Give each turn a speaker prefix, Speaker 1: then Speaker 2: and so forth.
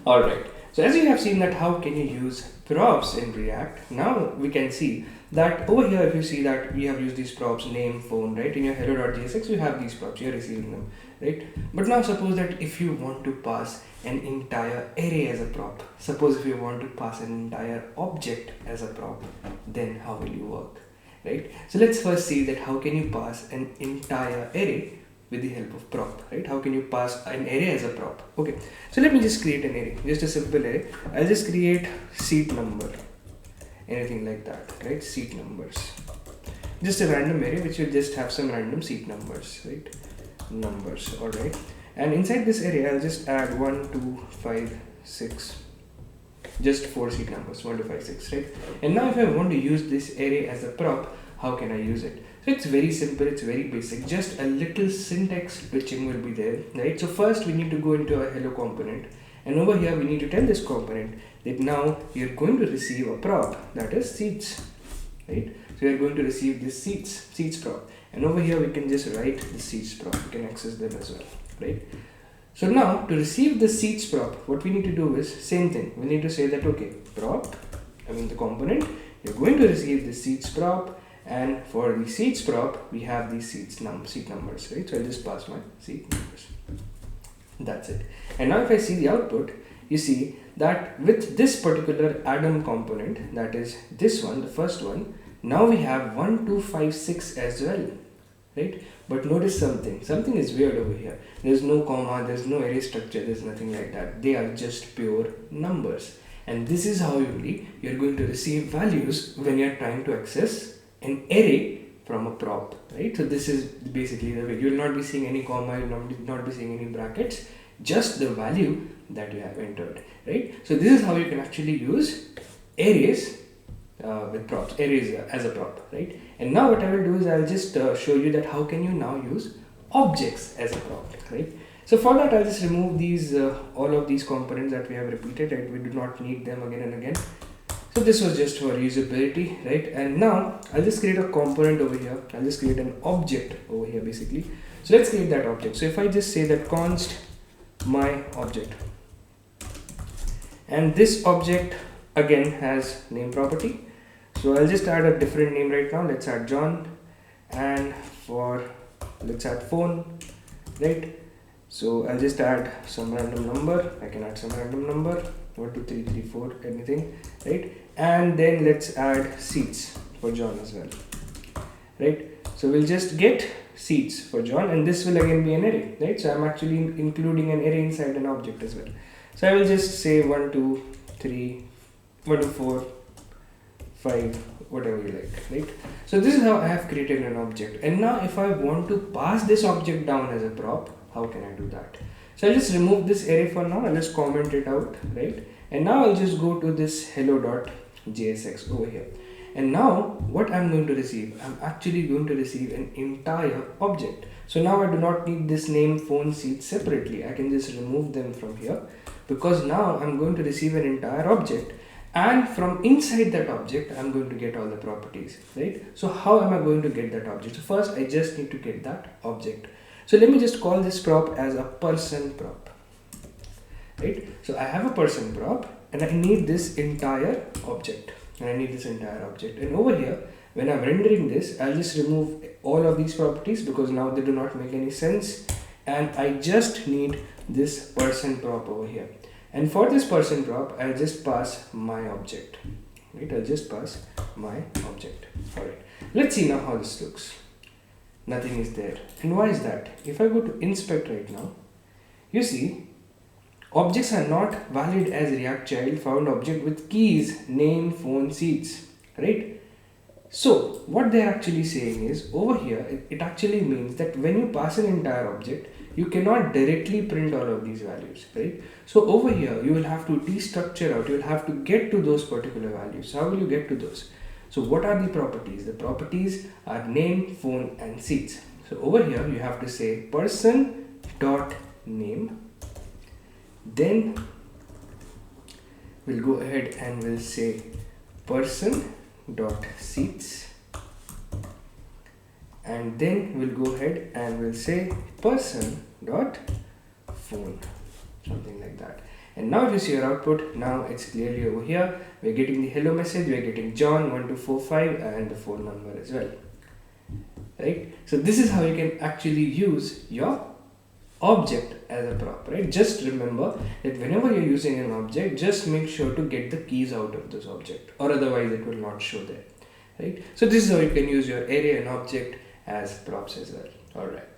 Speaker 1: Alright, so as you have seen that how can you use props in React, now we can see that over here if you see that we have used these props name, phone, right? In your hello.jsx you have these props, you're receiving them, right? But now suppose that if you want to pass an entire array as a prop, suppose if you want to pass an entire object as a prop, then how will you work, right? So let's first see that how can you pass an entire array with the help of prop, right? How can you pass an array as a prop? Okay, so let me just create an array, just a simple array. I'll just create seat number, anything like that, right? Seat numbers, just a random array which will just have some random seat numbers, right? Numbers, all right. And inside this array, I'll just add 1, 2, 5, 6, just 4 seat numbers, 1 to 5, 6, right? And now if I want to use this array as a prop, how can I use it? So it's very simple, it's very basic, just a little syntax switching will be there, right? So first we need to go into our hello component, and over here we need to tell this component that now you're going to receive a prop, that is seats, right? So you're going to receive this seats prop, and over here we can just write the seats prop, we can access them as well, right? So now to receive the seats prop, what we need to do is same thing, we need to say that okay, prop, the component, you're going to receive the seats prop, and for the seats prop we have these seat numbers, right? So I'll just pass my seat numbers, that's it. And now if I see the output, you see that with this particular Adam component, that is this one, the first one, now we have 1, 2, 5, 6 as well, right? But notice something is weird over here. There's no comma, there's no array structure, there's nothing like that. They are just pure numbers, and this is how you're going to receive values when you're trying to access an array from a prop, right? So this is basically the way. You will not be seeing any comma, you will not be seeing any brackets, just the value that you have entered, right? So this is how you can actually use arrays with props, arrays as a prop, right? And now what I will do is I'll just show you that how can you now use objects as a prop, right? So for that I'll just remove these all of these components that we have repeated, right? We do not need them again and again. So this was just for usability, right? And now I'll just create a component over here. I'll just create an object over here basically. So let's create that object. So if I just say that const my object, and this object again has name property. So I'll just add a different name right now. Let's add John, and let's add phone, right? So I'll just add some random number. I can add some random number, 1, 2, 3, 3, 4, anything, right? And then let's add seats for John as well, right? So we'll just get seats for John, and this will again be an array, right? So I'm actually including an array inside an object as well. So I will just say 1, 2, 3, 1 to 4, 5, whatever you like, right? So this is how I have created an object. And now if I want to pass this object down as a prop, how can I do that? So I'll just remove this array for now. I'll just comment it out, right? And now I'll just go to this hello.jsx over here. And now what I'm going to receive, I'm actually going to receive an entire object. So now I do not need this name, phone, seat separately. I can just remove them from here, because now I'm going to receive an entire object, and from inside that object I'm going to get all the properties, right? So how am I going to get that object? So first I just need to get that object. So let me just call this prop as a person prop, right? So I have a person prop and I need this entire object, and over here when I'm rendering this, I'll just remove all of these properties because now they do not make any sense, and I just need this person prop over here. And for this person prop, I'll just pass my object, right? I'll just pass my object. All right, let's see now how this looks. Nothing is there. And why is that? If I go to inspect right now, you see objects are not valid as React child found object with keys, name, phone, seats, right? So what they're actually saying is over here, it actually means that when you pass an entire object, you cannot directly print all of these values, right? So over here, you will have to destructure out, you will have to get to those particular values. How will you get to those? So what are the properties? The properties are name, phone, and seats. So over here, you have to say person dot name. Then we'll go ahead and we'll say person dot seats, and then we'll go ahead and we'll say person dot phone, something like that. And now if you see your output, now it's clearly over here. We're getting the hello message, we're getting John 1245 and the phone number as well. Right? So this is how you can actually use your object as a prop, right? Just remember that whenever you're using an object, just make sure to get the keys out of this object, or otherwise it will not show there, right? So this is how you can use your array and object as props as well. All right.